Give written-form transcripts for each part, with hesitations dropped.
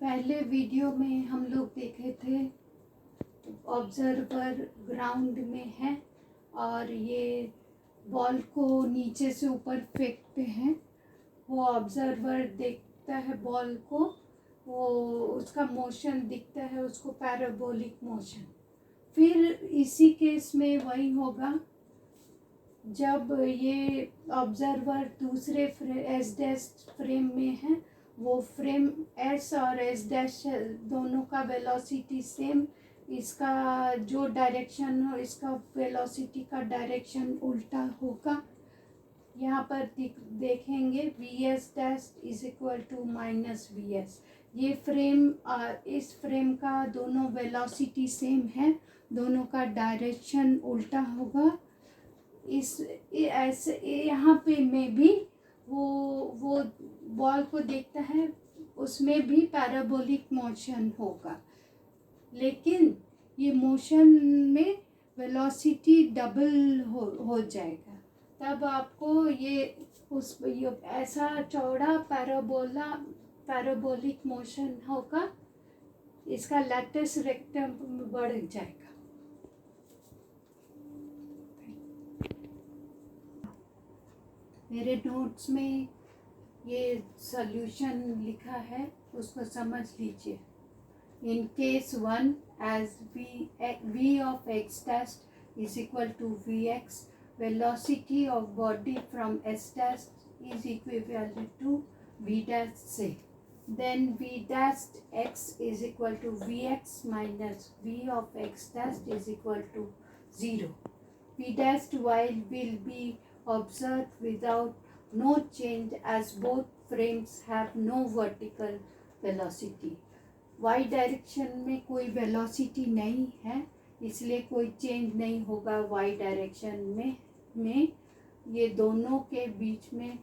पहले वीडियो में हम लोग देखे थे ऑब्जर्वर ग्राउंड में है और ये बॉल को नीचे से ऊपर फेंकते हैं। वो ऑब्जर्वर देखता है बॉल को, वो उसका मोशन दिखता है उसको पैराबोलिक मोशन। फिर इसी केस में वही होगा जब ये ऑब्जर्वर दूसरे एस डैश फ्रेम में है, वो फ्रेम एस और एस डैश दोनों का वेलोसिटी सेम, इसका जो डायरेक्शन हो इसका वेलोसिटी का डायरेक्शन उल्टा होगा। यहाँ पर देखेंगे V S dash is equal to minus V S. ये फ्रेम इस फ्रेम का दोनों वेलोसिटी सेम है, दोनों का डायरेक्शन उल्टा होगा। इस ऐसे यहाँ पे में भी वो बॉल को देखता है, उसमें भी पैराबोलिक मोशन होगा, लेकिन ये मोशन में वेलोसिटी डबल हो जाएगा। तब आपको ये ऐसा चौड़ा पैराबोलिक मोशन होगा, इसका लैटिस रेक्टम बढ़ जाएगा। मेरे नोट्स में ये सॉल्यूशन लिखा है, उसको समझ लीजिए। In case 1, as v of x dash is equal to vx, velocity of body from s dash is equivalent to v dash c. Then v dash x is equal to vx minus v of x dash is equal to 0. v dash y will be observed without no change as both frames have no vertical velocity. y direction में कोई velocity नहीं है, इसलिए कोई change नहीं होगा y direction में ये दोनों के बीच में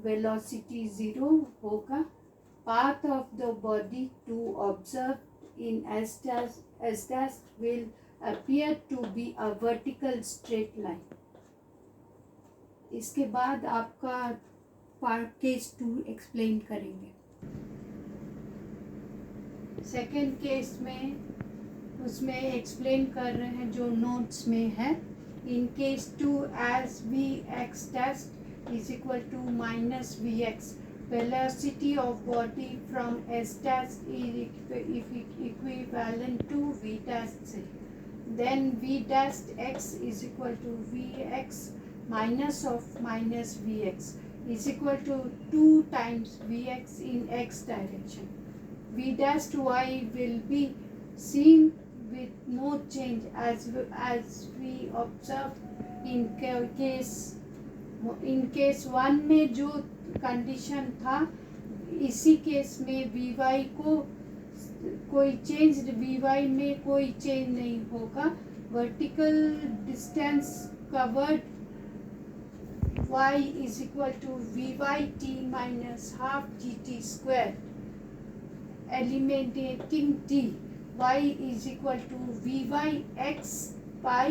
वेलोसिटी 0 होगा। Path of the body to observe in S dash will appear to be a vertical straight line. इसके बाद आपका पार्ट केस 2 एक्सप्लेन करेंगे। सेकेंड केस में उसमें एक्सप्लेन कर रहे हैं जो नोट्स में है। In case 2 as V X dash is equal to minus V X, velocity of body from S dash is equivalent to V dash से। Then V dash X is equal to V X minus of minus vx is equal to 2 times vx in x direction. v dash y will be seen with no change as we observe in case 1 में जो condition था, इसी case में vy को कोई change, vy में कोई change नहीं होगा। Vertical distance covered y is equal to vyt minus half gt square. Eliminating t, y is equal to vyx by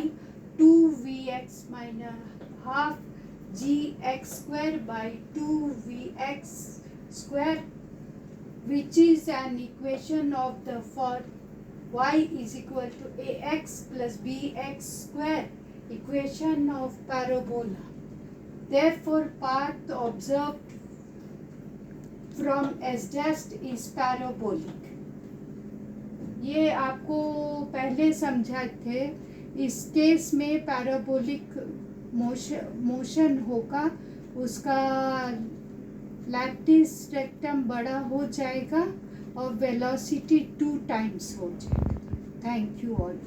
2vx minus half gx square by 2vx square, which is an equation of the for y is equal to ax plus bx square, equation of parabola. Therefore, path observed from S dash is parabolic. ये आपको पहले समझाए थे। इस case में parabolic motion होगा, उसका lattice rectum बड़ा हो जाएगा और वेलोसिटी 2 टाइम्स हो जाएगा। Thank you all.